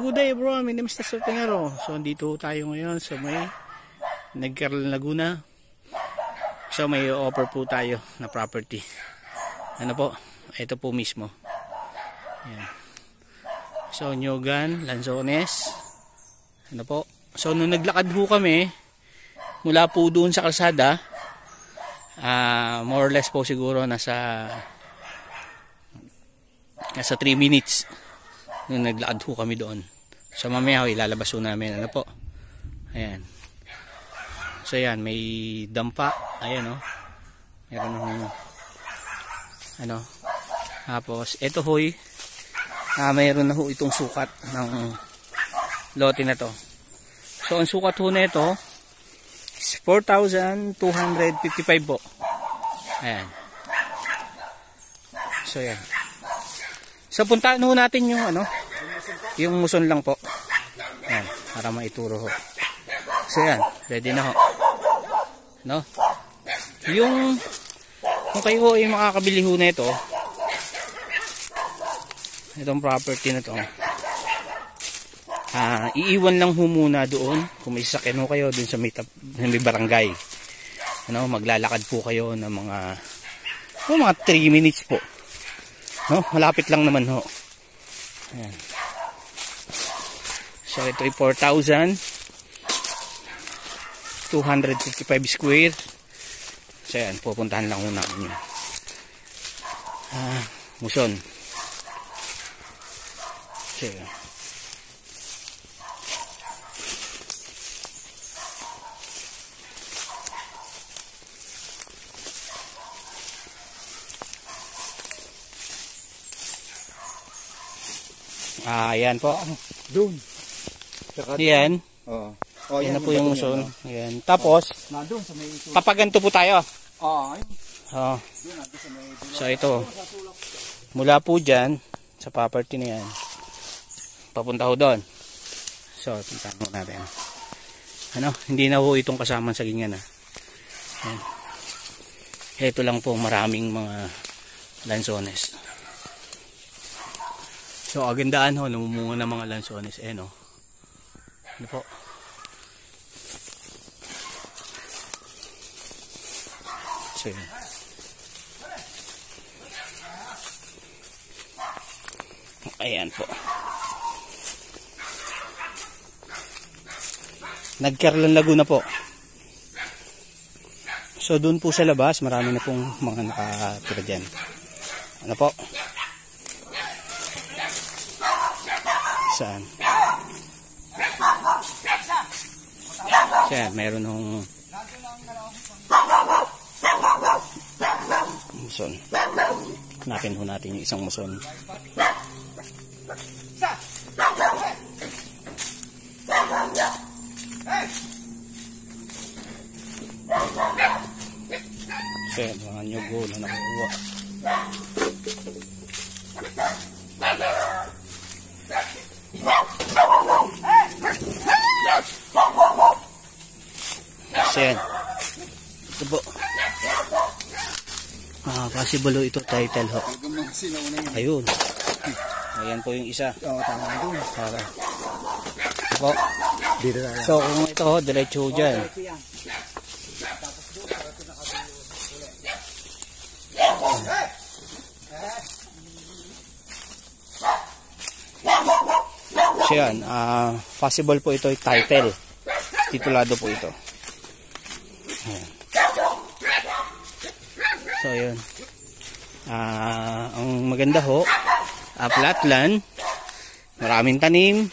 good day bro, my name is Tasor Pingaro. So dito tayo ngayon sa may Nagcarlan, Laguna. So may offer po tayo na property. Ano po? Ito po mismo. Ayan. So Nyogan, Lanzones. Ano po? So nung naglakad po kami mula po doon sa kalsada, more or less po siguro nasa 3 minutes nung naglakad ho kami doon. So mamaya ilalabas ho namin. Ano po? Ayan. So ayan, may dampa. Ayan o. Meron ano. Tapos ito hoy, mayroon na ho itong sukat ng lote na to. So ang sukat ho na ito is 4,255 po. Ayan. So ayan. So puntahan ho natin yung ano, yung muson lang po. Ayan, para maituro ho. So ayan, ready na ho. No? Yung kung kayo ay makakabili ho na ito, itong property na to, iiwan lang ho muna doon kung may sasakyan ho kayo doon sa may barangay. Ano, maglalakad po kayo ng mga 3 minutes po. No, malapit lang naman ho. Ayan. So ito ay 4,255 square. So ayan, pupuntahan lang ho namin yun. Muson. So ayan. Ayan po. Doon. Ayan. Oo. Ayan na po yung muson. Ayan. Tapos, papaganto po tayo. Oo. So ito. Mula po dyan, sa property na yan, papunta ho doon. So, puntahan ho natin. Ano, hindi na ho itong kasamang sagingan. Ayan. Ito lang po, maraming mga lanzones. So agandaan ho, namumunga ng mga lanzones. No? Ano po? So yun. Ayan po. Nagcarlan, Laguna po. So doon po sa labas, marami na pong mga nakatira dyan. Ano po? Saan? Kaya meron ng muson. Hanapin ho natin yung isang muson. Kaya mga nyugo na nakuha. Ayan. Ito po. Possible ito title ho. Ayun. Ayan po yung isa. Tama doon. Ito po. So kung ito ho, diretso ho dyan. So yan, possible po ito title. Titulado po ito. Ayan. So yun. Ang maganda ho, flatland, maraming tanim,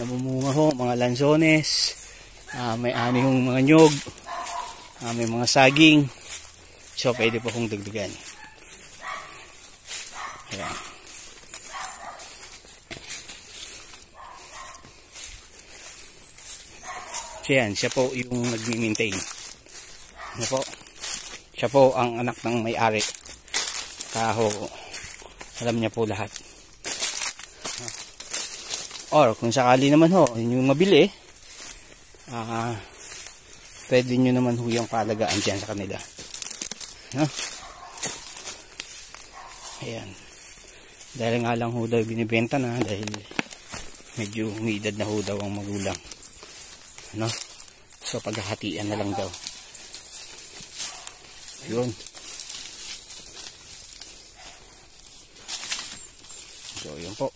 namumunga ho mga lanzones, may ani hong mga nyog, may mga saging. So pwede po kong dagdagan. Ayan. So yan, siya po yung nagmi-maintain. Ano po? Siya po ang anak ng may-ari. Kaho, alam niya po lahat. Or kung sakali naman ho, yun yung mabili, pwede nyo naman ho yung palagaan dyan sa kanila. No? Ayan. Dahil nga lang ho daw binibenta na dahil medyo may edad na ho daw ang magulang. Ano? So paghahatian na lang daw. Yun. So yun po.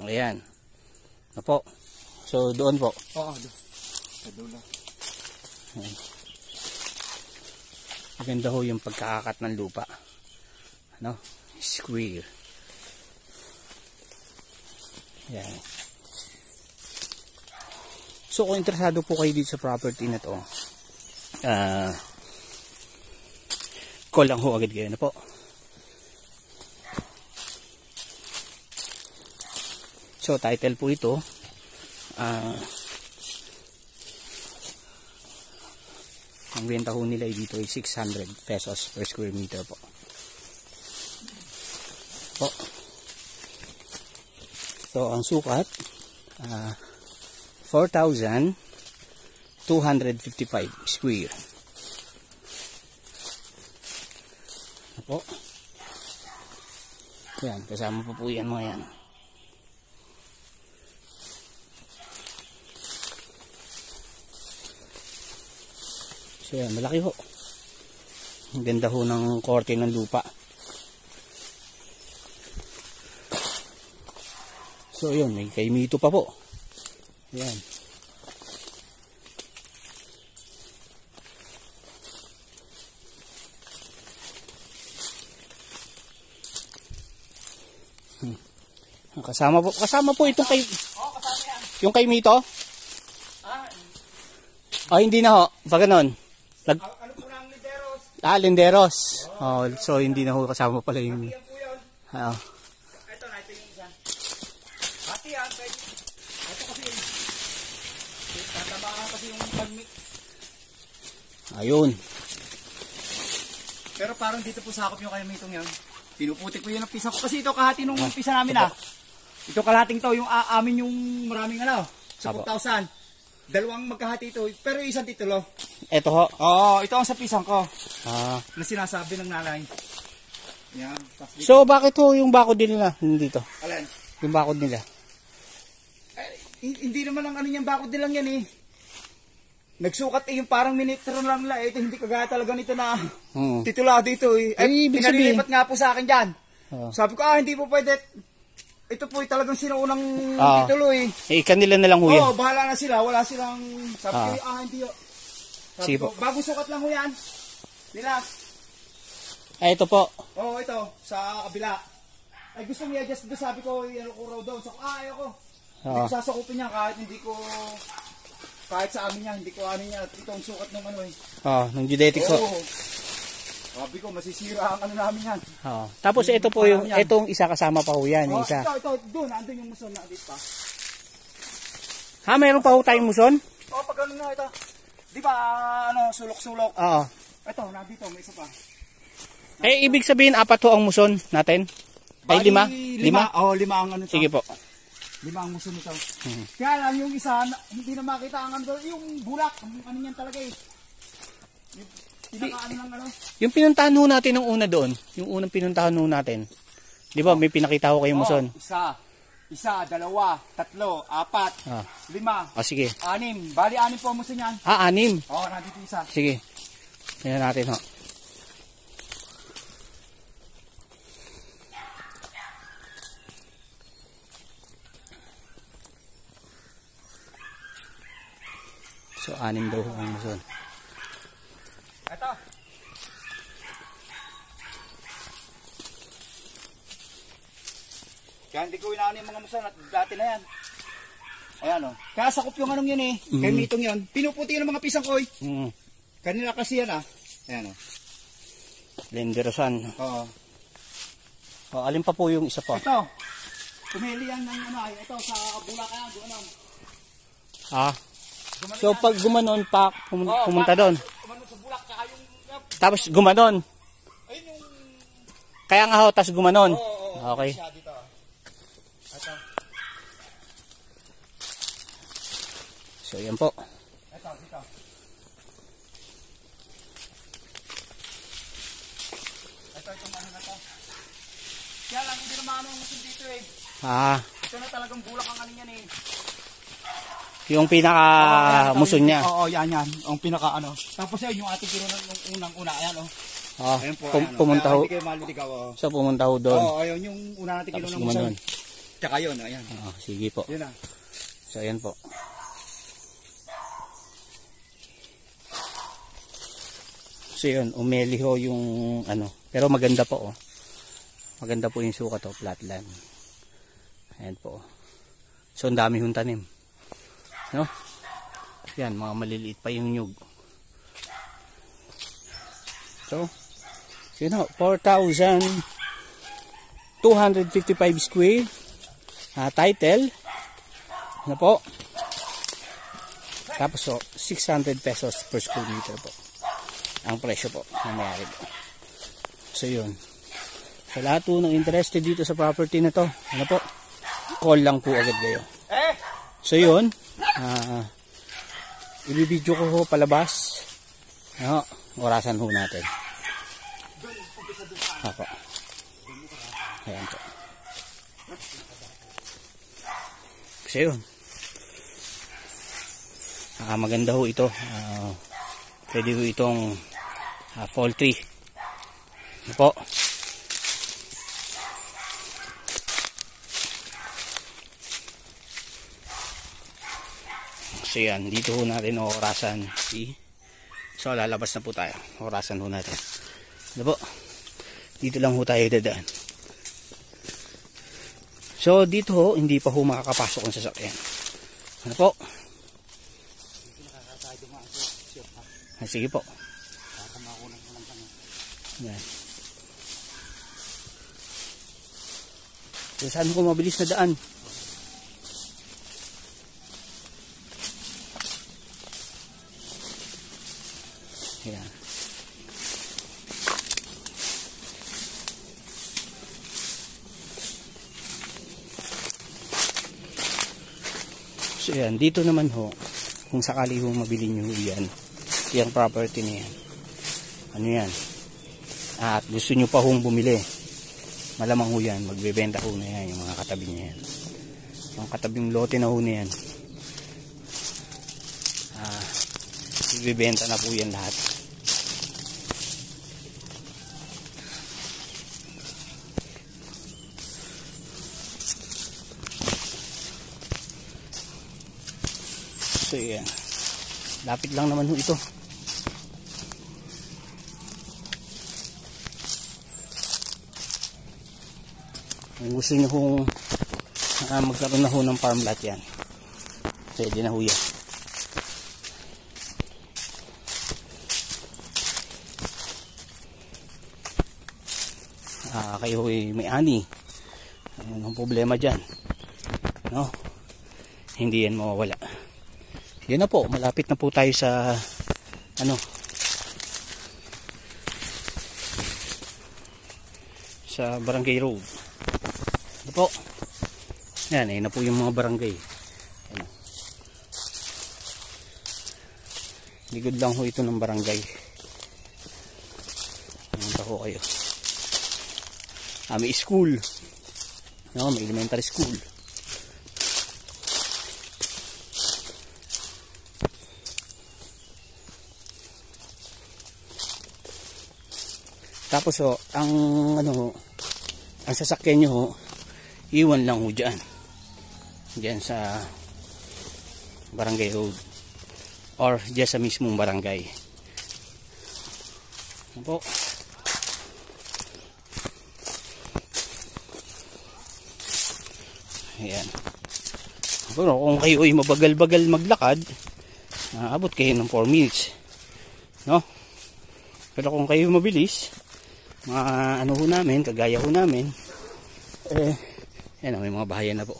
Ayan. Ano po? So doon po. Oo, sa dulo. Ayan. Maganda ho yung pagkakakat ng lupa. Ano? Square. Ayan. So kung interesado po kayo dito sa property na to, call lang ho agad kayo na po. So title po ito, ang benta ho nila dito ay 600 pesos per square meter po. So ang sukat 4,255 square. Ano po? Yan, kasama po yan mga yan. So yan, malaki ho. Ang ganda ho ng korte ng lupa. So yun, may kaimito pa po. Yan. Kasama po itong kay yung kay Mito? Hindi na ho. Pag ganon. Ano po ng linderos? Linderos. So hindi na ho kasama pala yung Ito yung isa. Hati yan. Ito kasi tatamaan kasi yung pag-mix. Ayun. Pero parang dito po sakop yung kay Mitong yan. Pinuputik ko yun ang pisa ko. Kasi ito kahati nung pisa namin Ito kalating to. Yung amin yung maraming 10,000. Dalawang magkahati ito. Pero yung isang titulo. Ito ho. Oo, ito ang sa pisang ko. Na sinasabi ng nanay. Yan. So bakit ho yung bakod nila dito? Alin? Yung bakod nila. Hindi naman ang ano niyang bakod nilang yan Nagsukat yung parang minitro lang nila. Ito hindi kagaya talaga nito na titula dito pinalilipat nga po sa akin dyan. Sabi ko hindi po pwede. Ito po talagang sinuunang titulo kanila na lang ho yan. Bahala na sila. Wala silang sabi ko hindi sabi ko, bagong sukat lang ho yan. Nila. Ito po. Ito sa kabila. Ay gusto mo i-adjust doon, sabi ko ano ko raw doon. So ayoko. Hindi ko sasakupin niya kahit sa amin niya, hindi ko ano niya. Ito ang sukat ng ng geodetics ho. Sabi ko masisira ang ano namin yan. Tapos ito po yung itong isa kasama pa ho yan, isa. Ito doon, andun yung muson na dito pa. Mayroon pa ho tayong muson? Pag ano na ito. Di ba sulok-sulok? Ito, nandito may isa pa. Ibig sabihin 4 ho ang muson natin? Ay 5? 5? 5 ang ano to. Sige po. 5 ang muson ito. Kaya lang yung isa hindi na makita ang ano, yung bulak, ano niyan talaga Yung pinuntahan ho natin ng una doon, yung unang pinuntahan ho natin. Di ba may pinakita ho kayong muson? Isa, 2, 3, 4, 5, sige. 6. Bali 6 po ang muson yan. 6? Nandito isa. Sige. Tingnan natin ho. So 6 daw ang muson. Ito. Kaya hindi ko inaano yung mga muson at dati na yan. Ayan Kaya sakop yung anong yun kay Mitong yun. Pinuputi yung mga pisang koy. Kanila kasi yan Ayan Lenderosan. Alin pa po yung isa pa? Ito. Pumili yan ng ito sa Bulacan. So pag gumanon pa pumunta doon. Gumanon sa Bulac kaya yung tapos gumanon. Ayun yung kaya nga ho tapos gumanon. Okay. Ito. So yan po. Ito itong ano na to. Kaya lang, hindi naman ang musin dito eh. Ito na talagang bulak ang ano yan eh. Yung pinaka muson niya. Oo, yan. Ang pinaka ano. Tapos yun, yung ating kinunan yung unang-una. Ayan o. Ayan po. Pumunta ho. Hindi kayo maliligaw o. So pumunta ho doon. Oo, ayun yung una natin kinunan muson. Tsaka yun, ayan. Sige po. Yun na. So ayan po. So yun, umeli ho yung ano. Pero maganda po oh. Maganda po yung sukat oh, flatland. Ayan po. So ang dami hong tanim. No? Yan, mga maliliit pa yung nyug. So, yun ho, 4,255 square. Title. Ano po? Tapos so, 600 pesos per square meter po. Ang presyo po na mayari po. So yun. Sa lahat po ng interested dito sa property na to, ano po? Call lang po agad kayo. So yun. Ibibidyo ko ho palabas. Orasan ho natin. Ako. Ayan po. So yun. Maganda ho ito. Pwede ho itong fall tree. Ano po? So yan, dito ho natin orasan. So lalabas na po tayo. Orasan ho natin. Ano po? Dito lang ho tayo dadaan. So dito ho, hindi pa ho makakapasok ang sasakyan. Ano po? Sige po. Yan. So saan ko mabilis na daan? Ayan. So yan, dito naman ho, kung sakali ho mabili nyo yan, yung property na yan. Ano yan? At gusto nyo pa hong bumili, malamang ho yan, magbebenta ho na yan, yung mga katabi niya yan. Yung katabing lote na ho na yan. Ibibenta na po yan lahat. So yan. Lapit lang naman ho ito. Kung gusto nyo hong magkaroon na ho ng farm lot yan, pwede na ho yan. Kayo may ani. Anong problema dyan? No? Hindi yan mawawala. Yan na po, malapit na po tayo sa ano, sa barangay road. Ano po? Yan, ayun na po yung mga barangay. Ayan. Likod lang ho ito ng barangay. Pumunta ho kayo. May school. No, may elementary school. Tapos ang ano, ang sasakyan nyo iwan lang ho dyan. Dyan sa barangay road. Or dyan sa mismong barangay. Ano po? Ayan. Pero kung kayo ay mabagal-bagal maglakad, abot kayo ng 4 minutes. No? Pero kung kayo mabilis, ano ho namin, kagaya ho namin, yan, may mga bahayan na po.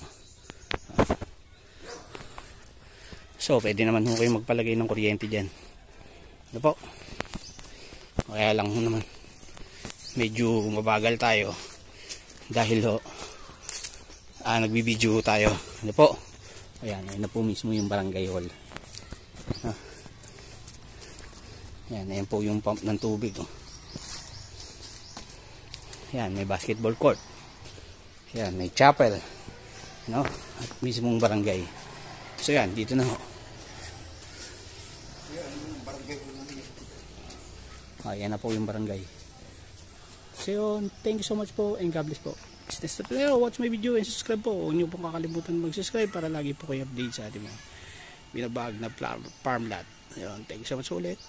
So, pwede naman ho kayo magpalagay ng kuryente dyan. Ano po? Kaya lang ho naman, medyo mabagal tayo. Dahil ho, nagbibideo tayo. Ano po? Ayan, ayun na po mismo yung barangay hall. Ayan, ayan po yung pump ng tubig. Yan, may basketball court. Yan, may chapel. No? At mismong barangay. So yan, dito na ho. Yan na po yung barangay. So yun, thank you so much po and God bless po. Business na watch my video and subscribe po. Huwag niyo pong kakalimutan mag-subscribe para lagi po kayo update sa ating mga binabag na farm lot. Yun, thank you so much ulit.